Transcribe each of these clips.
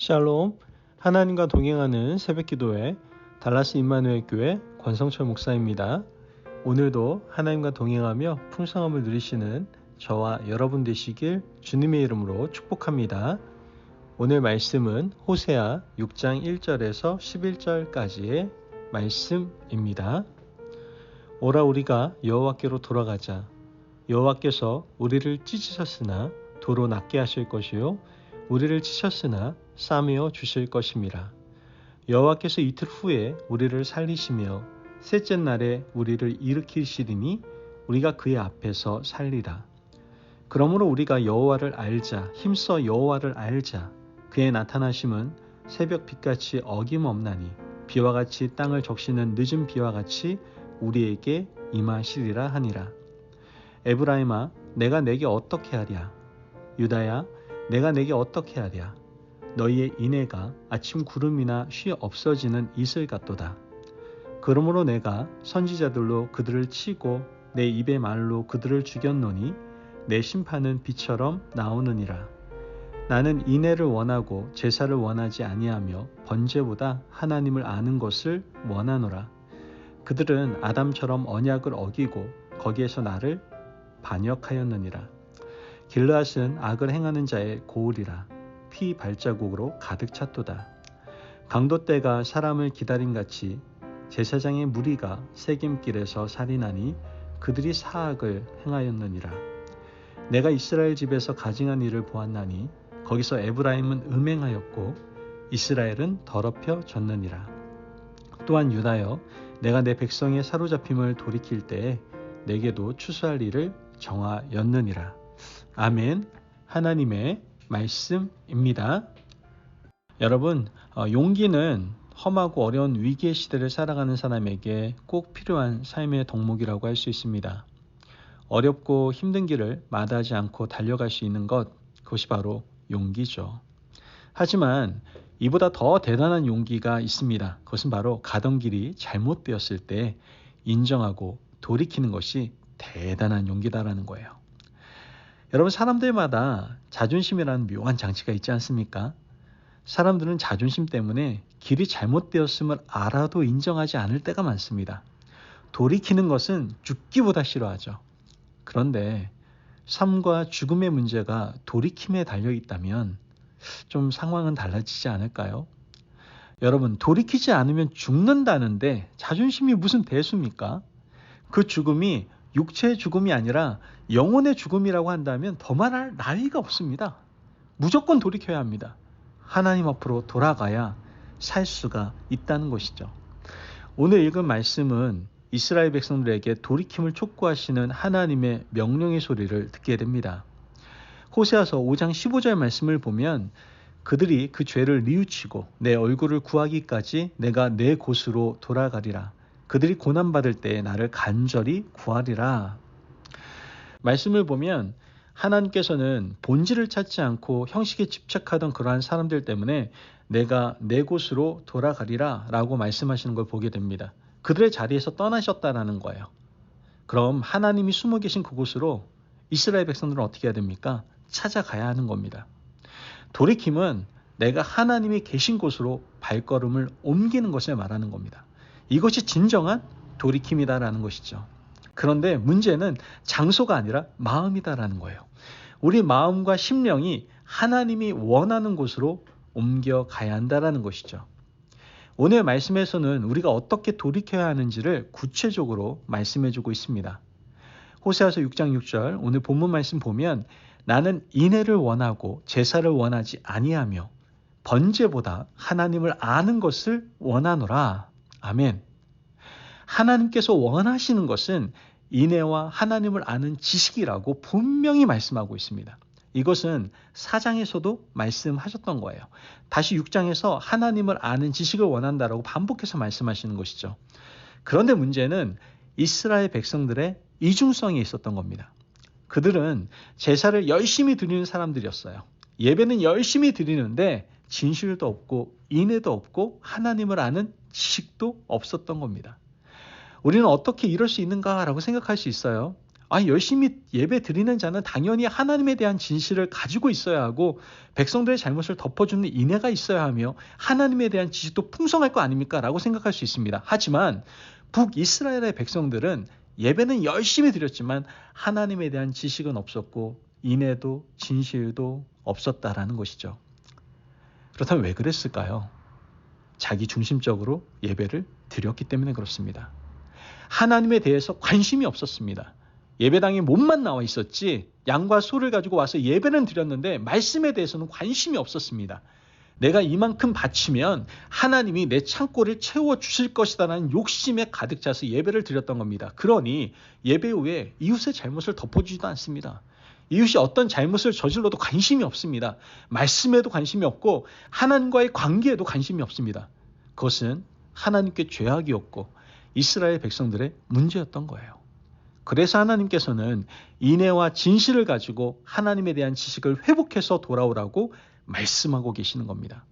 샬롬, 하나님과 동행하는 새벽기도회 달라스 임마누엘 교회 권성철 목사입니다. 오늘도 하나님과 동행하며 풍성함을 누리시는 저와 여러분 되시길 주님의 이름으로 축복합니다. 오늘 말씀은 호세아 6장 1절에서 11절까지의 말씀입니다. 오라 우리가 여호와께로 돌아가자. 여호와께서 우리를 찢으셨으나 도로 낫게 하실 것이요 우리를 치셨으나 싸매어 주실 것임이라. 여호와께서 이틀 후에 우리를 살리시며 셋째 날에 우리를 일으키시리니 우리가 그의 앞에서 살리라. 그러므로 우리가 여호와를 알자. 힘써 여호와를 알자. 그의 나타나심은 새벽 빛같이 어김없나니 비와 같이 땅을 적시는 늦은 비와 같이 우리에게 임하시리라 하니라. 에브라임아, 내가 내게 어떻게 하랴? 유다야, 내가 내게 어떻게 하랴? 너희의 인애가 아침 구름이나 쉬 없어지는 이슬 같도다. 그러므로 내가 선지자들로 그들을 치고 내 입의 말로 그들을 죽였노니 내 심판은 비처럼 나오느니라. 나는 인애를 원하고 제사를 원하지 아니하며 번제보다 하나님을 아는 것을 원하노라. 그들은 아담처럼 언약을 어기고 거기에서 나를 반역하였느니라. 길르앗은 악을 행하는 자의 고울이라. 피 발자국으로 가득 찼도다. 강도떼가 사람을 기다림같이 제사장의 무리가 세겜길에서 살인하니 그들이 사악을 행하였느니라. 내가 이스라엘 집에서 가증한 일을 보았나니 거기서 에브라임은 음행하였고 이스라엘은 더럽혀졌느니라. 또한 유다여, 내가 내 백성의 사로잡힘을 돌이킬 때에 내게도 추수할 일을 정하였느니라. 아멘. 하나님의 말씀입니다. 여러분, 용기는 험하고 어려운 위기의 시대를 살아가는 사람에게 꼭 필요한 삶의 덕목이라고 할 수 있습니다. 어렵고 힘든 길을 마다하지 않고 달려갈 수 있는 것, 그것이 바로 용기죠. 하지만 이보다 더 대단한 용기가 있습니다. 그것은 바로 가던 길이 잘못되었을 때 인정하고 돌이키는 것이 대단한 용기다라는 거예요. 여러분, 사람들마다 자존심이라는 묘한 장치가 있지 않습니까? 사람들은 자존심 때문에 길이 잘못되었음을 알아도 인정하지 않을 때가 많습니다. 돌이키는 것은 죽기보다 싫어하죠. 그런데 삶과 죽음의 문제가 돌이킴에 달려있다면 좀 상황은 달라지지 않을까요? 여러분, 돌이키지 않으면 죽는다는데 자존심이 무슨 대수입니까? 그 죽음이 육체의 죽음이 아니라 영혼의 죽음이라고 한다면 더 말할 나위가 없습니다. 무조건 돌이켜야 합니다. 하나님 앞으로 돌아가야 살 수가 있다는 것이죠. 오늘 읽은 말씀은 이스라엘 백성들에게 돌이킴을 촉구하시는 하나님의 명령의 소리를 듣게 됩니다. 호세아서 5장 15절 말씀을 보면 그들이 그 죄를 뉘우치고 내 얼굴을 구하기까지 내가 내 곳으로 돌아가리라. 그들이 고난받을 때에 나를 간절히 구하리라. 말씀을 보면 하나님께서는 본질을 찾지 않고 형식에 집착하던 그러한 사람들 때문에 내가 내 곳으로 돌아가리라 라고 말씀하시는 걸 보게 됩니다. 그들의 자리에서 떠나셨다라는 거예요. 그럼 하나님이 숨어 계신 그곳으로 이스라엘 백성들은 어떻게 해야 됩니까? 찾아가야 하는 겁니다. 돌이킴은 내가 하나님이 계신 곳으로 발걸음을 옮기는 것을 말하는 겁니다. 이것이 진정한 돌이킴이다라는 것이죠. 그런데 문제는 장소가 아니라 마음이다라는 거예요. 우리 마음과 심령이 하나님이 원하는 곳으로 옮겨가야 한다라는 것이죠. 오늘 말씀에서는 우리가 어떻게 돌이켜야 하는지를 구체적으로 말씀해주고 있습니다. 호세아서 6장 6절 오늘 본문 말씀 보면 나는 인애를 원하고 제사를 원하지 아니하며 번제보다 하나님을 아는 것을 원하노라. 아멘. 하나님께서 원하시는 것은 인애와 하나님을 아는 지식이라고 분명히 말씀하고 있습니다. 이것은 4장에서도 말씀하셨던 거예요. 다시 6장에서 하나님을 아는 지식을 원한다라고 반복해서 말씀하시는 것이죠. 그런데 문제는 이스라엘 백성들의 이중성이 있었던 겁니다. 그들은 제사를 열심히 드리는 사람들이었어요. 예배는 열심히 드리는데 진실도 없고 인애도 없고 하나님을 아는 지식도 없었던 겁니다. 우리는 어떻게 이럴 수 있는가라고 생각할 수 있어요. 열심히 예배 드리는 자는 당연히 하나님에 대한 진실을 가지고 있어야 하고 백성들의 잘못을 덮어주는 인애가 있어야 하며 하나님에 대한 지식도 풍성할 거 아닙니까? 라고 생각할 수 있습니다. 하지만 북이스라엘의 백성들은 예배는 열심히 드렸지만 하나님에 대한 지식은 없었고 인애도 진실도 없었다라는 것이죠. 그렇다면 왜 그랬을까요? 자기 중심적으로 예배를 드렸기 때문에 그렇습니다. 하나님에 대해서 관심이 없었습니다. 예배당에 몸만 나와 있었지 양과 소를 가지고 와서 예배는 드렸는데 말씀에 대해서는 관심이 없었습니다. 내가 이만큼 바치면 하나님이 내 창고를 채워주실 것이다라는 욕심에 가득 차서 예배를 드렸던 겁니다. 그러니 예배 후에 이웃의 잘못을 덮어주지도 않습니다. 이웃이 어떤 잘못을 저질러도 관심이 없습니다. 말씀에도 관심이 없고 하나님과의 관계에도 관심이 없습니다. 그것은 하나님께 죄악이었고 이스라엘 백성들의 문제였던 거예요. 그래서 하나님께서는 인애와 진실을 가지고 하나님에 대한 지식을 회복해서 돌아오라고 말씀하고 계시는 겁니다.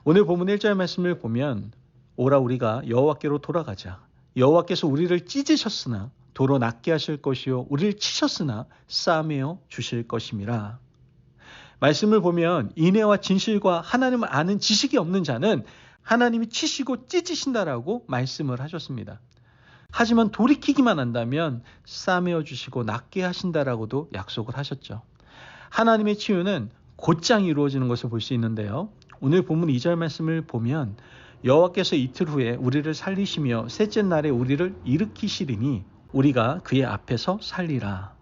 오늘 본문 1절 말씀을 보면 오라 우리가 여호와께로 돌아가자. 여호와께서 우리를 찢으셨으나 도로 낫게 하실 것이요 우리를 치셨으나 싸매어 주실 것임이라. 말씀을 보면 인애와 진실과 하나님을 아는 지식이 없는 자는 하나님이 치시고 찢으신다라고 말씀을 하셨습니다. 하지만 돌이키기만 한다면 싸매어 주시고 낫게 하신다라고도 약속을 하셨죠. 하나님의 치유는 곧장 이루어지는 것을 볼 수 있는데요. 오늘 본문 2절 말씀을 보면 여호와께서 이틀 후에 우리를 살리시며 셋째 날에 우리를 일으키시리니 우리가 그의 앞에서 살리라.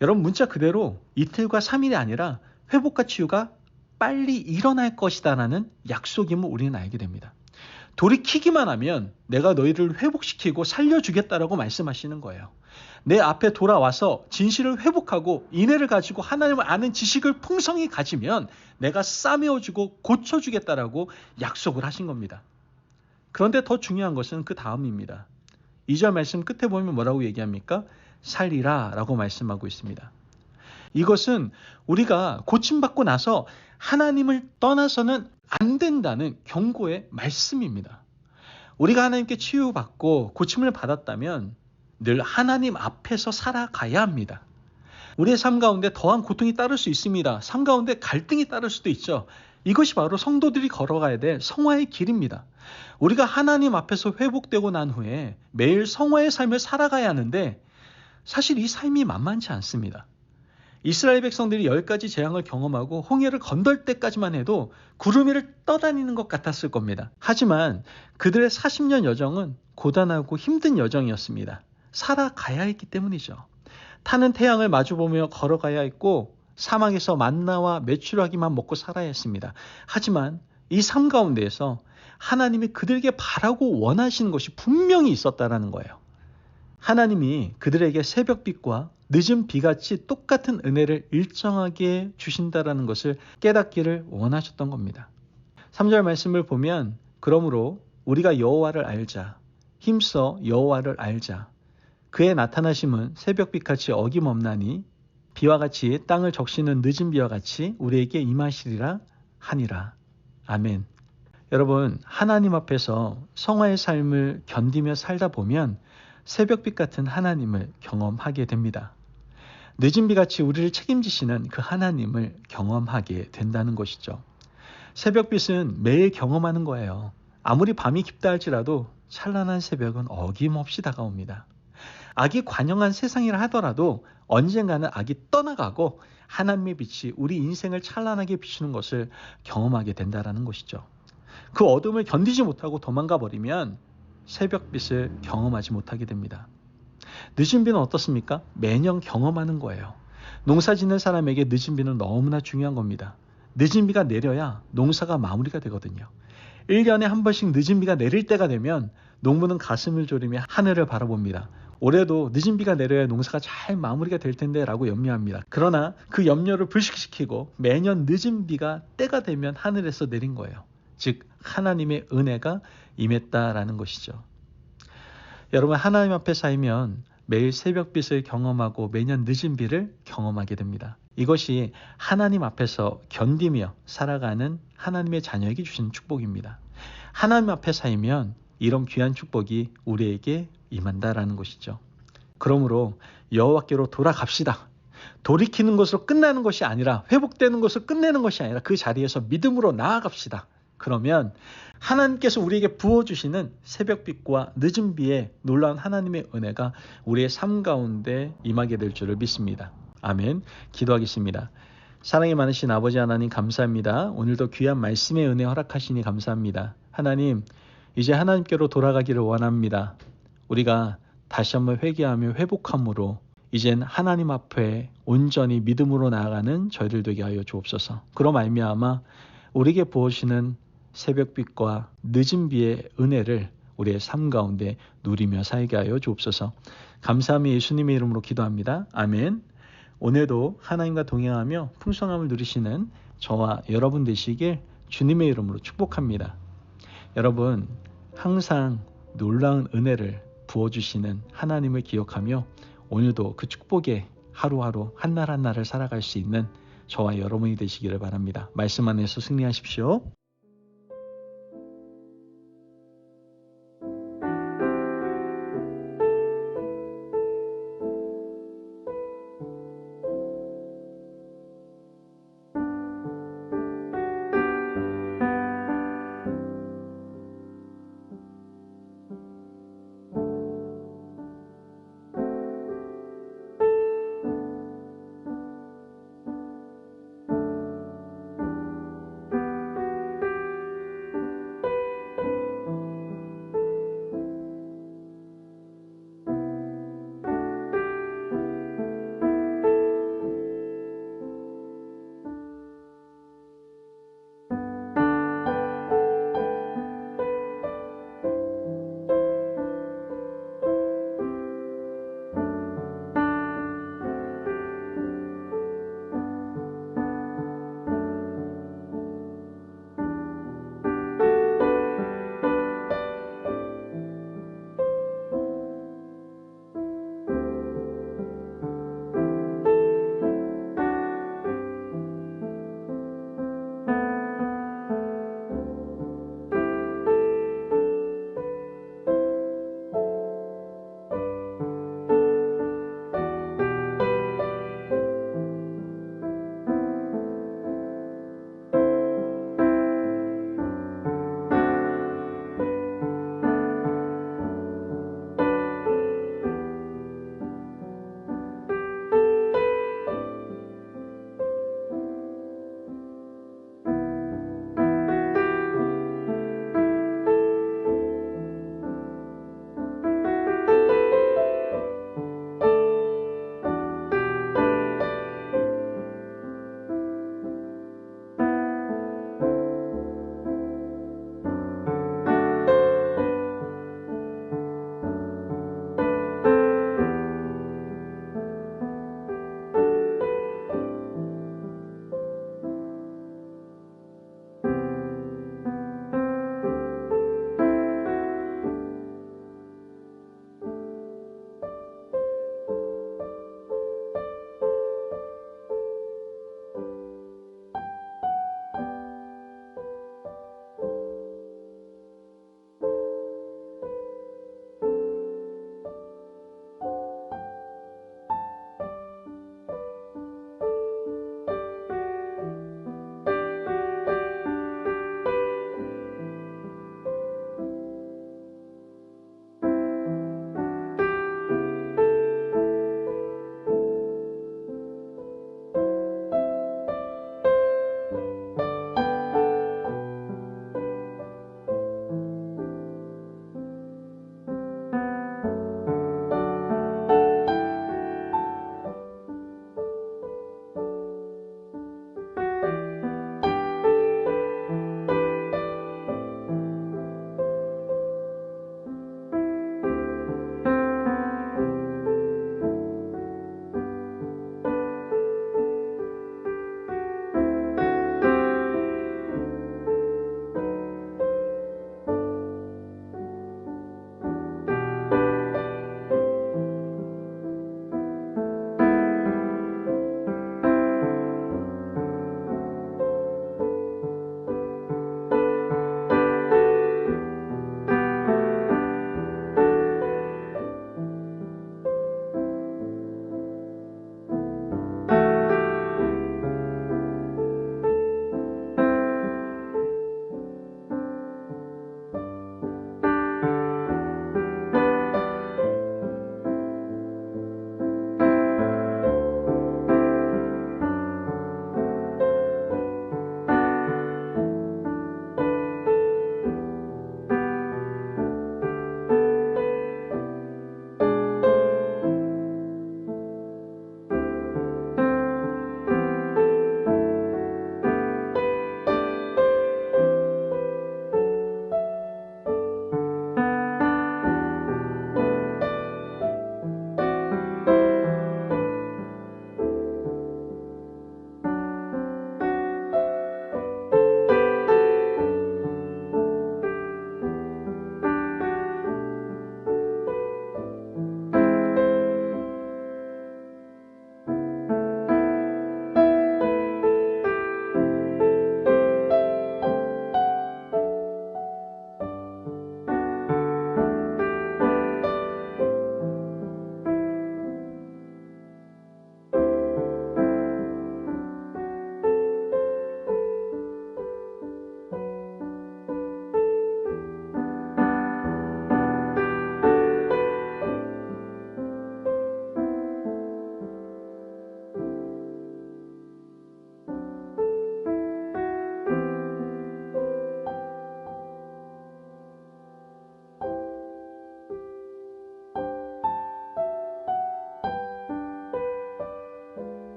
여러분 문자 그대로 이틀과 3일이 아니라 회복과 치유가 빨리 일어날 것이다라는 약속임을 우리는 알게 됩니다. 돌이키기만 하면 내가 너희를 회복시키고 살려주겠다라고 말씀하시는 거예요. 내 앞에 돌아와서 진실을 회복하고 인애를 가지고 하나님을 아는 지식을 풍성히 가지면 내가 싸매어주고 고쳐주겠다라고 약속을 하신 겁니다. 그런데 더 중요한 것은 그 다음입니다. 2절 말씀 끝에 보면 뭐라고 얘기합니까? 살리라 라고 말씀하고 있습니다. 이것은 우리가 고침받고 나서 하나님을 떠나서는 안 된다는 경고의 말씀입니다. 우리가 하나님께 치유받고 고침을 받았다면 늘 하나님 앞에서 살아가야 합니다. 우리의 삶 가운데 더한 고통이 따를 수 있습니다. 삶 가운데 갈등이 따를 수도 있죠. 이것이 바로 성도들이 걸어가야 될 성화의 길입니다. 우리가 하나님 앞에서 회복되고 난 후에 매일 성화의 삶을 살아가야 하는데 사실 이 삶이 만만치 않습니다. 이스라엘 백성들이 10가지 재앙을 경험하고 홍해를 건널 때까지만 해도 구름 위를 떠다니는 것 같았을 겁니다. 하지만 그들의 40년 여정은 고단하고 힘든 여정이었습니다. 살아가야 했기 때문이죠. 타는 태양을 마주보며 걸어가야 했고 사막에서 만나와 메추라기만 먹고 살아야 했습니다. 하지만 이 삶 가운데에서 하나님이 그들에게 바라고 원하시는 것이 분명히 있었다는 거예요. 하나님이 그들에게 새벽빛과 늦은 비같이 똑같은 은혜를 일정하게 주신다라는 것을 깨닫기를 원하셨던 겁니다. 3절 말씀을 보면 그러므로 우리가 여호와를 알자. 힘써 여호와를 알자. 그의 나타나심은 새벽빛같이 어김없나니 비와 같이 땅을 적시는 늦은 비와 같이 우리에게 임하시리라 하니라. 아멘. 여러분 하나님 앞에서 성화의 삶을 견디며 살다 보면 새벽빛 같은 하나님을 경험하게 됩니다. 늦은 비같이 우리를 책임지시는 그 하나님을 경험하게 된다는 것이죠. 새벽빛은 매일 경험하는 거예요. 아무리 밤이 깊다 할지라도 찬란한 새벽은 어김없이 다가옵니다. 악이 관영한 세상이라 하더라도 언젠가는 악이 떠나가고 하나님의 빛이 우리 인생을 찬란하게 비추는 것을 경험하게 된다는 것이죠. 그 어둠을 견디지 못하고 도망가 버리면 새벽빛을 경험하지 못하게 됩니다. 늦은 비는 어떻습니까? 매년 경험하는 거예요. 농사 짓는 사람에게 늦은 비는 너무나 중요한 겁니다. 늦은 비가 내려야 농사가 마무리가 되거든요. 1년에 한 번씩 늦은 비가 내릴 때가 되면 농부는 가슴을 졸이며 하늘을 바라봅니다. 올해도 늦은 비가 내려야 농사가 잘 마무리가 될 텐데 라고 염려합니다. 그러나 그 염려를 불식시키고 매년 늦은 비가 때가 되면 하늘에서 내린 거예요. 즉 하나님의 은혜가 임했다라는 것이죠. 여러분 하나님 앞에 살면 매일 새벽빛을 경험하고 매년 늦은 비를 경험하게 됩니다. 이것이 하나님 앞에서 견디며 살아가는 하나님의 자녀에게 주신 축복입니다. 하나님 앞에 살면 이런 귀한 축복이 우리에게 임한다라는 것이죠. 그러므로 여호와께로 돌아갑시다. 돌이키는 것으로 끝나는 것이 아니라, 회복되는 것으로 끝내는 것이 아니라 그 자리에서 믿음으로 나아갑시다. 그러면 하나님께서 우리에게 부어주시는 새벽빛과 늦은 비에 놀라운 하나님의 은혜가 우리의 삶 가운데 임하게 될 줄을 믿습니다. 아멘. 기도하겠습니다. 사랑이 많으신 아버지 하나님, 감사합니다. 오늘도 귀한 말씀의 은혜 허락하시니 감사합니다. 하나님, 이제 하나님께로 돌아가기를 원합니다. 우리가 다시 한번 회개하며 회복함으로 이젠 하나님 앞에 온전히 믿음으로 나아가는 저희들 되게 하여 주옵소서. 그로 말미암아 우리에게 부어주시는 새벽빛과 늦은 비의 은혜를 우리의 삶 가운데 누리며 살게 하여 주옵소서. 감사하며 예수님의 이름으로 기도합니다. 아멘. 오늘도 하나님과 동행하며 풍성함을 누리시는 저와 여러분 되시길 주님의 이름으로 축복합니다. 여러분, 항상 놀라운 은혜를 부어주시는 하나님을 기억하며 오늘도 그 축복의 하루하루 한날 한날을 살아갈 수 있는 저와 여러분이 되시기를 바랍니다. 말씀 안에서 승리하십시오.